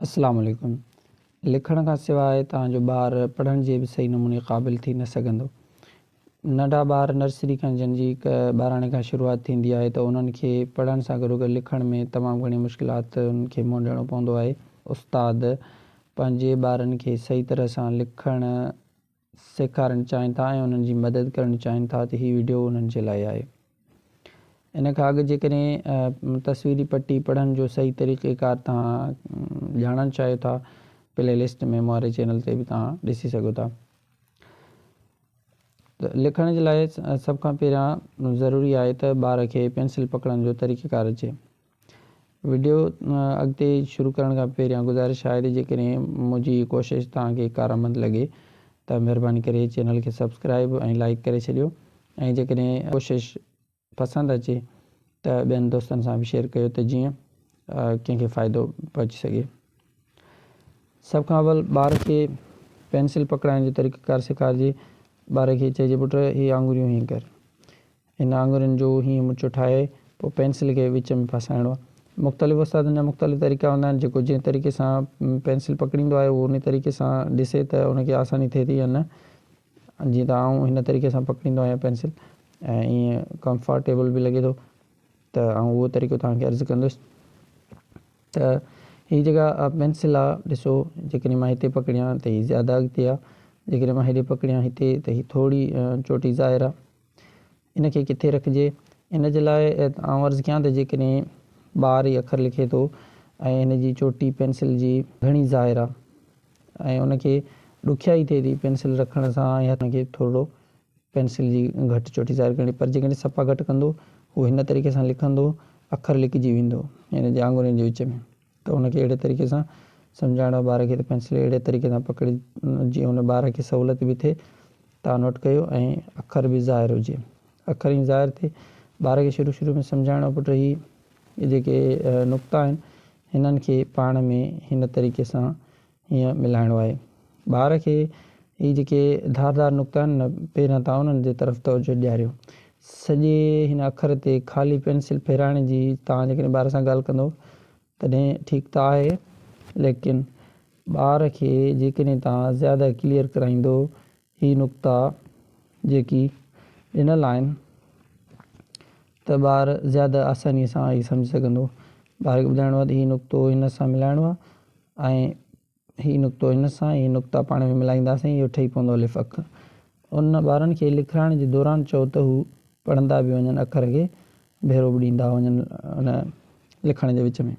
अस्सलाम वालेकुम। लिखण खां सवाइ तव्हांजो ॿारु पढ़ण जे बि सही नमूने क़ाबिल थी न सघंदो। नंढा ॿार नर्सरी खां जंहिंजी ॿाराणे खां शुरूआति थींदी आहे त उन्हनि खे पढ़ण सां गॾोगॾु लिखण में तमामु घणी मुश्किलात उन्हनि खे मुंहुं ॾियणो पवंदो आहे। उस्ताद पंहिंजे ॿारनि खे सही तरह सां लिखणु सेखारणु चाहिनि था ऐं उन्हनि जी मदद करणु चाहिनि था त हीअ वीडियो उन्हनि जे लाइ आहे। इन खां अॻु जेकॾहिं तस्वीरी पटी पढ़ण जो सही तरीक़ेकार तव्हां ॼाणणु चाहियो था, प्ले लिस्ट में मूं वारे चैनल ते बि तव्हां ॾिसी सघो था। त लिखण जे लाइ सभ खां पहिरियां ज़रूरी आहे त ॿार खे पेंसिल पकड़ण जो तरीक़ेकार अचे। वीडियो अॻिते शुरू करण खां पहिरियां गुज़ारिश आहे त जेकॾहिं मुंहिंजी कोशिशि तव्हांखे कारआमद लॻे त महिरबानी करे चैनल खे सब्सक्राइब ऐं लाइक करे छॾियो ऐं जेकॾहिं कोशिशि पसंदि अचे त ॿियनि दोस्तनि सां बि शेयर कयो त जीअं कंहिंखे फ़ाइदो पहुची सघे। सभ खां अवल ॿार खे पेंसिल पकड़ाइण जो तरीक़ेकार सेखारिजे। ॿार खे चइजे पुट हीअ आङुरियूं हीअं कर, हिन आङुरियुनि जो हीअं मुचो ठाहे पोइ पेंसिल खे विच में फसाइणो आहे। मुख़्तलिफ़ उस्तादनि जा मुख़्तलिफ़ तरीक़ा हूंदा आहिनि। जेको जंहिं तरीक़े सां पेंसिल पकड़ींदो आहे उहो उन तरीक़े सां ॾिसे त उनखे आसानी थिए थी या न। जीअं त आउं हिन तरीक़े सां पकड़ींदो आहियां पेंसिल ऐं ईअं कंफर्टेबल बि लॻे थो त आउं उहो तरीक़ो तव्हांखे अर्ज़ु कंदुसि। त हीअ जेका पेंसिल आहे ॾिसो, जेकॾहिं मां हिते पकड़ियां त हीअ ज़्यादा अॻिते आहे, जेकॾहिं मां हेॾे पकड़ियां हिते त हीअ थोरी चोटी ज़ाहिर आहे। इनखे किथे रखिजे, इन जे लाइ आउं अर्ज़ु कयां त जेकॾहिं ॿार ई अख़र लिखे थो ऐं हिन जी चोटी पेंसिल जी घणी ज़ाहिर आहे ऐं उनखे ॾुखियाई थिए थी पेंसिल रखण सां या हुनखे थोरो पेंसिल जी घटि चोटी ज़ाहिर करणी, पर जेकॾहिं सफ़ा घटि कंदो उहो हिन तरीक़े सां लिखंदो अख़र लिखिजी वेंदो हिन जे आङुरियुनि जे विच में। त उनखे अहिड़े तरीक़े सां सम्झाइणो आहे ॿार खे त पेंसिल अहिड़े तरीक़े सां पकड़े जीअं हुन ॿार खे सहूलियत बि थिए। तव्हां नोट कयो ऐं अख़र बि ज़ाहिर हुजे, अख़र ई ज़ाहिर थिए। ॿार खे शुरू में सम्झाइणो पुट हीअ जेके नुक़्ता आहिनि हिननि खे पाण में हिन तरीक़े सां हीअं मिलाइणो आहे। ॿार खे हीअ जेके धारदार नुक़्ता आहिनि न, पहिरियां तव्हां उन्हनि जे तरफ़ तवजो ॾियारियो। सॼे हिन अख़र ते ख़ाली पेंसिल फेराइण जी तव्हां जेकॾहिं ॿार सां ॻाल्हि कंदो तॾहिं ठीकु त आहे, लेकिन ॿार खे जेकॾहिं तव्हां ज़्यादा क्लियर कराईंदो हीअ नुक़्ता जेकी ॾिनल आहिनि त ॿार ज़्यादा आसानीअ सां हीअ सम्झी सघंदो। ॿार खे ॿुधाइणो आहे त हीअ नुक़्तो हिन सां मिलाइणो आहे ऐं हीअ नुक़्तो हिन सां, हीअ नुक़्ता पाण में मिलाईंदासीं, इहो ठही पवंदो अलिफ़ अख़। उन ॿारनि खे लिखाइण जे दौरान चओ त हू पढ़ंदा बि वञनि, अख़र खे भेरो बि ॾींदा वञनि उन लिखण जे विच में।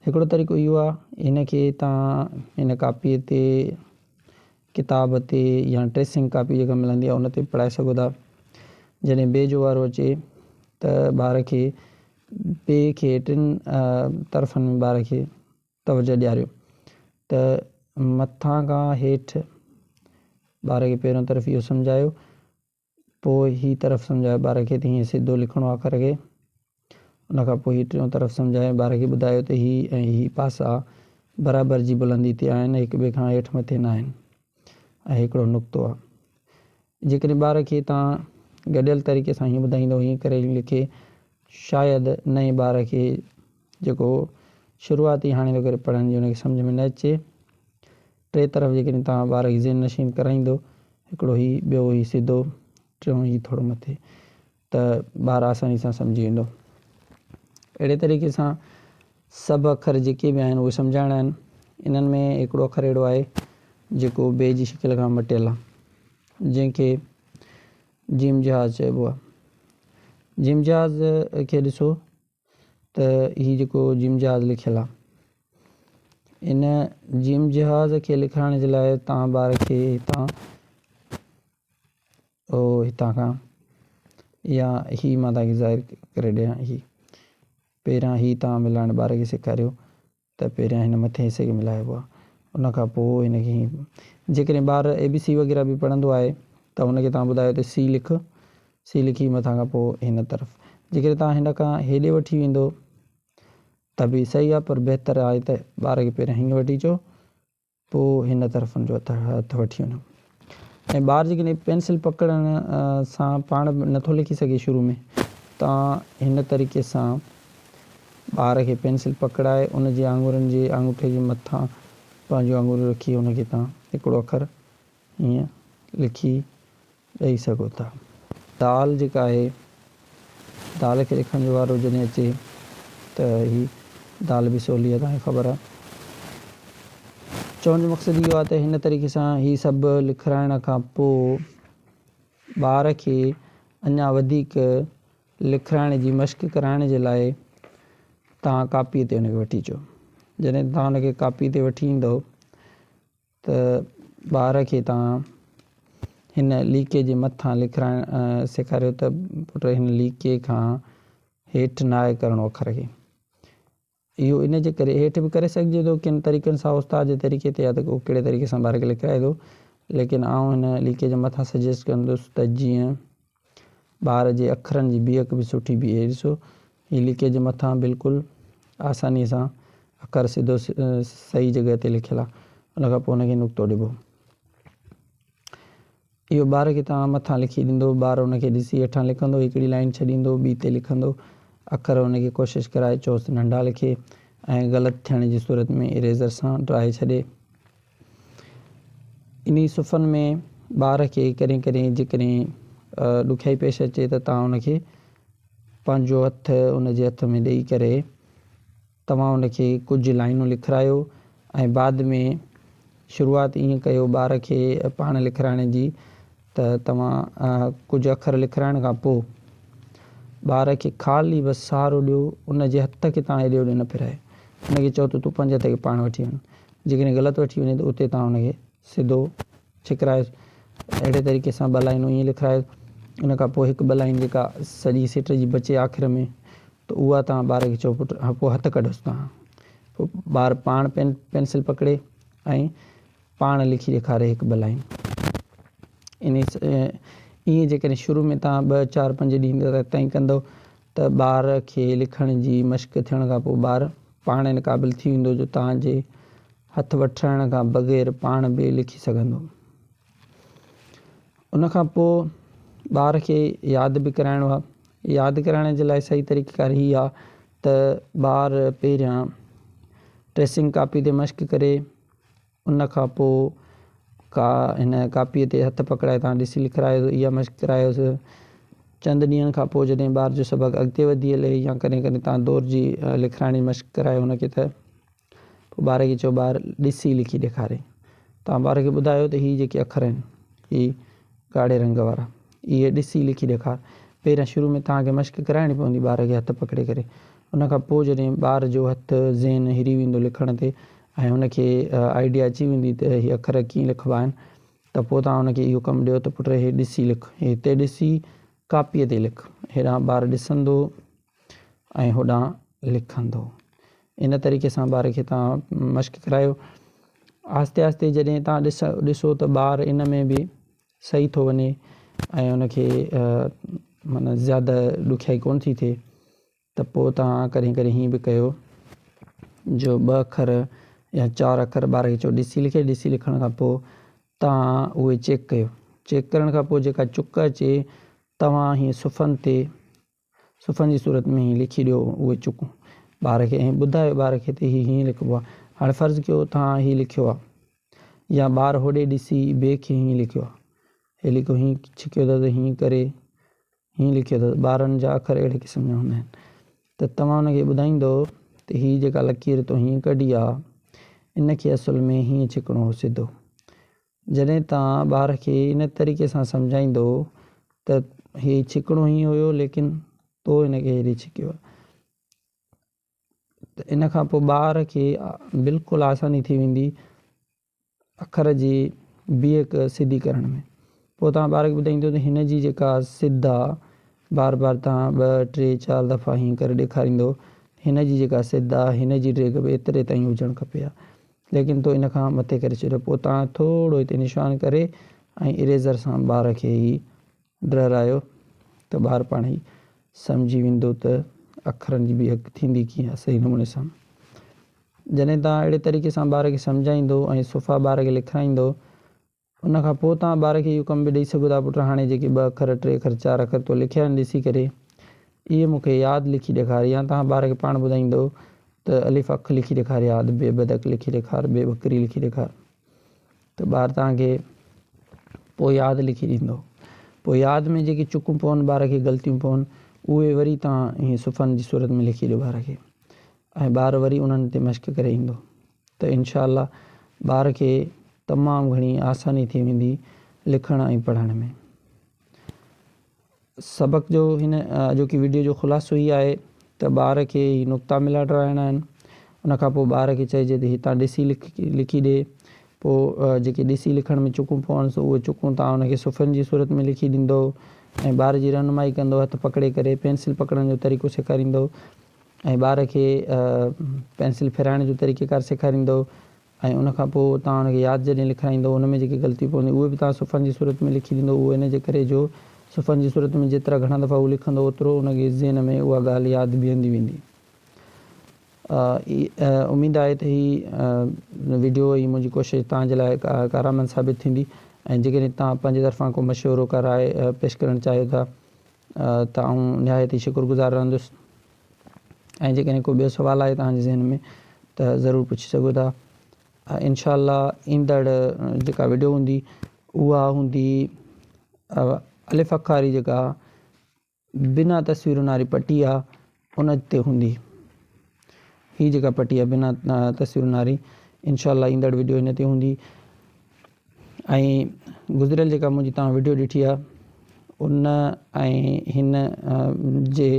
हिकिड़ो तरीक़ो इहो आहे, हिनखे तव्हां हिन कापीअ ते, किताब ते या ट्रेसिंग कापी जेका मिलंदी आहे उन ते पढ़ाए सघो था। जॾहिं ॿिए जो वारो अचे त ॿार खे ॿिए खे टिनि तरफ़नि में ॿार खे तवजो ॾियारियो। त मथां खां हेठि ॿार खे पहिरियों तरफ़ इहो सम्झायो, पोइ हीअ तरफ़ सम्झायो ॿार खे त हीअं सिधो लिखिणो आहे अख़र खे। उनखां पोइ हीअ टियों तरफ़ सम्झायो ॿार खे, ॿुधायो त हीअ ऐं हीअ पासा बराबरि जी बुलंदी ते आहिनि, हिक ॿिए खां हेठि मथे न आहिनि ऐं हिकिड़ो नुक़्तो आहे। जेकॾहिं ॿार खे तव्हां गॾियल तरीक़े सां हीअं ॿुधाईंदो हीअं करे लिखे, शायदि नए ॿार खे जेको शुरूआती हाणे थो करे पढ़ण जी हुनखे सम्झ में न अचे। टे तरफ़ जेकॾहिं तव्हां ॿार खे ज़हन नशीन कराईंदो, हिकिड़ो हीअ, ॿियो हीअ सिधो, टियों हीअ थोरो मथे, त ॿार आसानी सां सम्झी वेंदो। अहिड़े तरीक़े सां सभु अख़र जेके बि आहिनि उहे सम्झाइणा आहिनि। इन्हनि में हिकिड़ो अख़र अहिड़ो आहे जेको ॿिए जी शिकिल खां मटियल आहे, जंहिंखे जीम जहाज़ चइबो आहे। जीम जहाज़ खे ॾिसो त हीअ जेको जीम जहाज़ लिखियलु आहे, इन जीम जहाज़ खे लिखाइण जे लाइ तव्हां ॿार खे हितां खां या हीअ मां तव्हांखे ज़ाहिर करे ॾियां, हीअ पहिरियां हीअ तव्हां मिलाइण ॿार खे सेखारियो त पहिरियां हिन मथे हिसे खे मिलाइबो आहे, उनखां पोइ हिनखे हीअं। जेकॾहिं ॿार ABC वग़ैरह बि पढ़ंदो आहे त हुनखे तव्हां ॿुधायो त C लिख, C लिखी मथां खां पोइ हिन तरफ़। जेकॾहिं तव्हां हिन खां हेॾे वठी वेंदो त बि सही आहे, पर बहितर आहे त ॿार खे पहिरियां हीअं वठी अचो पोइ हिन तरफ़नि जो हथु वठी वञो। ऐं ॿारु जेकॾहिं पेंसिल पकड़ण सां पाण नथो लिखी सघे शुरू में, तव्हां हिन तरीक़े सां ॿार खे पेंसिल पकड़ाए उन जे आङुरनि जे आङूठे जे मथां पंहिंजो आङुर रखी हुनखे तव्हां हिकिड़ो अखर हीअं लिखी ॾेई सघो था। दाल जेका आहे, दाल खे लिखण जो वारो जॾहिं अचे त ही दाल बि सवली आहे, तव्हांखे ख़बर आहे। चवण जो मक़सदु इहो आहे त हिन तरीक़े सां ही सभु लिखाइण खां पोइ ॿार खे अञा वधीक लिखाइण जी मश्क कराइण जे लाइ तव्हां कापीअ ते हुनखे वठी अचो। जॾहिं तव्हां हुनखे कापी ते वठी ईंदव त ॿार खे तव्हां हिन लीके जे मथां लिखाइण सेखारियो त पुट हिन लीके खां हेठि नाहे करिणो अखर खे। इहो इन जे करे हेठि बि करे सघिजे थो किन तरीक़नि सां उस्ताद जे तरीक़े ते, या त को कहिड़े तरीक़े सां ॿार खे लिखाए थो, लेकिन आउं हिन लीके जे मथां सजेस्ट कंदुसि त जीअं ॿार जे अखरनि जी बीहक बि सुठी बीहे। ॾिसो हीअ लीके जे मथां बिल्कुलु आसानीअ सां अखर सिधो सही जॻह ते लिखियलु आहे, उनखां पोइ हुनखे नुक़्तो ॾिबो। इहो ॿार खे तव्हां मथां लिखी ॾींदो, ॿार हुनखे ॾिसी हेठां लिखंदो, हिकिड़ी लाइन छॾींदो, ॿी ते लिखंदो, अखर हुनखे कोशिशि कराए चोसि नंढा लिखे ऐं ग़लति थियण जी सूरत में इरेज़र सां ड्राए छॾे। इन सुफ़नि में ॿार खे कॾहिं कॾहिं जेकॾहिं ॾुखियाई पेश अचे त तव्हां हुनखे पंहिंजो हथु उन जे हथ में ॾेई करे तव्हां हुनखे कुझु लाइनूं लिखारायो ऐं बाद में शुरूआति ईअं कयो ॿार खे पाण लिखाइण जी त तव्हां कुझु अखर लिखाइण खां पोइ ॿार खे ख़ाली बसि सहारो ॾियो, उन जे हथ खे तव्हां हेॾे होॾे न फिरायो, हुनखे चओ त तूं पंहिंजे हथ खे पाण वठी वञ। जेकॾहिं ग़लति वठी वञे त उते तव्हां हुनखे सिधो छिकरायोसि। अहिड़े तरीक़े सां ॿ लाइनूं ईअं लिखायो, उन खां पोइ हिकु ॿ लाइन जेका सॼी सिट जी बचे आख़िर में, त उहा तव्हां ॿार खे चओ पुट पोइ हथु कढोसि तव्हां। पोइ ॿार पाण पेंसिल पकड़े ऐं पाण लिखी ॾेखारे हिकु ॿ लाइन। ईअं जेकॾहिं शुरू में तव्हां 2, 4, 5 ॾींहं ताईं कंदव त ॿार खे लिखण जी मश्क थियण खां पोइ ॿार पाण इन क़ाबिल थी वेंदो जो तव्हांजे हथु वठण खां बग़ैर पाण बि लिखी सघंदो। उनखां पोइ ॿार खे यादि बि कराइणो आहे। यादि कराइण जे लाइ सही तरीक़ेकार हीअ आहे त ॿार पहिरियां ट्रेसिंग कापी ते मश्क करे, उनखां पोइ हिन कापीअ ते हथु पकड़ाए तव्हां ॾिसी लिखारायो, इहा मश्क करायोसि। चंद ॾींहंनि खां पोइ जॾहिं ॿार जो सबक़ु अॻिते वधी हले या कॾहिं कॾहिं तव्हां दौर जी लिखाइण जी मश्क करायो हुनखे, त पोइ ॿार खे चओ ॿार ॾिसी लिखी ॾेखारे। तव्हां ॿार खे ॿुधायो त हीअ जेके अखर आहिनि हीअ ॻाढ़े रंग वारा, इहे ॾिसी लिखी ॾेखार। पहिरियां शुरू में तव्हांखे मश्क कराइणी पवंदी ॿार खे हथु पकड़े करे। उनखां पोइ जॾहिं ॿार जो हथु ज़हन हिरी वेंदो लिखण ते ऐं हुनखे आइडिया अची वेंदी त हीअ अखर कीअं लिखिबा आहिनि, त पोइ तव्हां हुनखे इहो कमु ॾियो त पुट हे ॾिसी लिख, हिते ॾिसी कापीअ ते लिख। हेॾां ॿार ॾिसंदो ऐं होॾां लिखंदो। इन तरीक़े सां ॿार खे तव्हां मश्क करायो। आहिस्ते आहिस्ते जॾहिं तव्हां ॾिसो त ॿार इन में बि सही थो वञे ऐं हुनखे माना ज़्यादा ॾुखियाई कोन थी थिए, त पोइ तव्हां कॾहिं कॾहिं हीअं बि कयो जो 2 अखर या 4 अखर ॿार खे चओ ॾिसी लिखे। ॾिसी लिखण खां पोइ तव्हां उहे चेक कयो। चेक करण खां पोइ जेका चुक अचे तव्हां हीअं सुफ़नि जी सूरत में हीअं लिखी ॾियो उहे चुकूं ॿार खे, ऐं ॿुधायो ॿार खे त हीअं लिखिबो आहे। हाणे फ़र्ज़ु कयो तव्हां हीअ लिखियो आहे, या ॿार होॾे ॾिसी ॿिए खे हीअं लिखियो आहे, हे लिखो हीअं छिकियो अथव त हीअं करे हीअं लिखियो अथव। ॿारनि जा अखर अहिड़े क़िस्म जा हूंदा आहिनि, त तव्हां हुनखे ॿुधाईंदो त हीअ जेका लकीर तो हीअं कढी आहे, इनखे असुल में हीअं छिकिणो हो सिधो। जॾहिं तव्हां ॿार खे इन तरीक़े सां सम्झाईंदो त हीअ छिकिणो हीअं हुयो, लेकिन तो हिनखे हेॾे छिकियो आहे, त इन खां पोइ ॿार खे बिल्कुलु आसानी थी वेंदी अखर जी बीहक सिधी करण में। पोइ तव्हां ॿार खे ॿुधाईंदो त हिन जी जेका सिध आहे, बार बार तव्हां 2, 3, 4 दफ़ा हीअं करे ॾेखारींदो, हिन जी जेका सिध आहे हिन जी ड्रेग बि एतिरे ताईं हुजणु खपे आहे, लेकिन तो इन खां मथे करे छॾियो। पोइ तव्हां थोरो हिते निशान करे ऐं इरेज़र सां ॿार खे ई ड्रारायो त ॿार पाण ई सम्झी वेंदो त अखरनि जी बीहक थींदी कीअं आहे सही नमूने सां। जॾहिं तव्हां अहिड़े तरीक़े सां ॿार खे सम्झाईंदो ऐं सुफ़ा ॿार खे लिखाईंदो, उनखां पोइ तव्हां ॿार खे इहो कमु बि ॾेई सघो था पुट हाणे जेके 2 अखर 3 अखर 4 अखर तो लिखिया आहिनि ॾिसी करे, इहे मूंखे यादि लिखी ॾेखारे, या तव्हां ॿार खे पाण ॿुधाईंदो त अलिफ अखि लिखी ॾेखार, यादि बे बदक लिखी ॾेखार, बे बकरी लिखी ॾेखार, त ॿारु तव्हांखे पोइ यादि लिखी ॾींदो। पोइ यादि में जेके चुकूं पवनि, ॿार खे ग़लतियूं पवनि, उहे वरी तव्हां हीअं सुफ़नि जी सूरत में लिखी ॾियो ॿार खे, ऐं ॿारु वरी उन्हनि ते मश्क करे ईंदो, त इनशा ॿार खे तमामु घणी आसानी थी वेंदी लिखण ऐं पढ़ण में। सबक़ जो हिन अॼोकी वीडियो जो ख़ुलासो ई आहे त ॿार खे ही नुक़्ता मिलाट राइणा आहिनि। उनखां पोइ ॿार खे चइजे त हितां ॾिसी लिखी ॾे। पोइ जेके ॾिसी लिखण में चुकूं पवनि उहे चुकूं तव्हां उनखे सुफ़नि जी सूरत में लिखी ॾींदो, ऐं ॿार जी रहनुमाई कंदो, हथु पकिड़े करे पेंसिल पकड़ण जो तरीक़ो सेखारींदो, ऐं ॿार खे पेंसिल फेराइण जो तरीक़ेकार सेखारींदो, ऐं उनखां पोइ तव्हां उनखे यादि जॾहिं लिखाईंदो, उन में जेके ग़लती पवंदी उहे बि तव्हां सुफ़नि जी सूरत में लिखी ॾींदो। उहो इन जे करे जो सुफ़नि जी सूरत में जेतिरा घणा दफ़ा उहो लिखंदो ओतिरो उनखे ज़हन में उहा ॻाल्हि यादि बीहंदी वेंदी। उमेदु आहे त हीअ वीडियो ही मुंहिंजी कोशिशि तव्हांजे लाइ कारआमद साबित थींदी, ऐं जेकॾहिं तव्हां पंहिंजे तरफ़ां को मशवरो का राय पेश करणु चाहियो था त आउं निहायत ई शुक्रगुज़ार रहंदुसि, ऐं जेकॾहिं को ॿियो सुवालु आहे तव्हांजे ज़हन में त ज़रूरु पुछी सघो था। इनशा ईंदड़ जेका वीडियो हूंदी उहा हूंदी अलिफ अख़ वारी जेका बिना तस्वीरुनि वारी पटी आहे उन ते हूंदी। हीअ जेका पटी आहे बिना तस्वीरुनि वारी, इनशा ईंदड़ वीडियो हिन ते हूंदी। ऐं गुज़िरियल जेका मुंहिंजी तव्हां वीडियो ॾिठी आहे उन ऐं हिन जे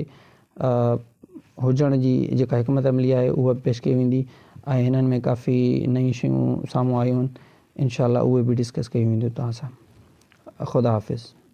हुजण जी जेका हिकमत अमली आहे उहा पेश कई वेंदी, ऐं हिननि में काफ़ी नयूं शयूं साम्हूं आयूं आहिनि, इनशा उहे बि डिस्कस कयूं वेंदियूं तव्हां सां। ख़ुदा हाफ़िज़।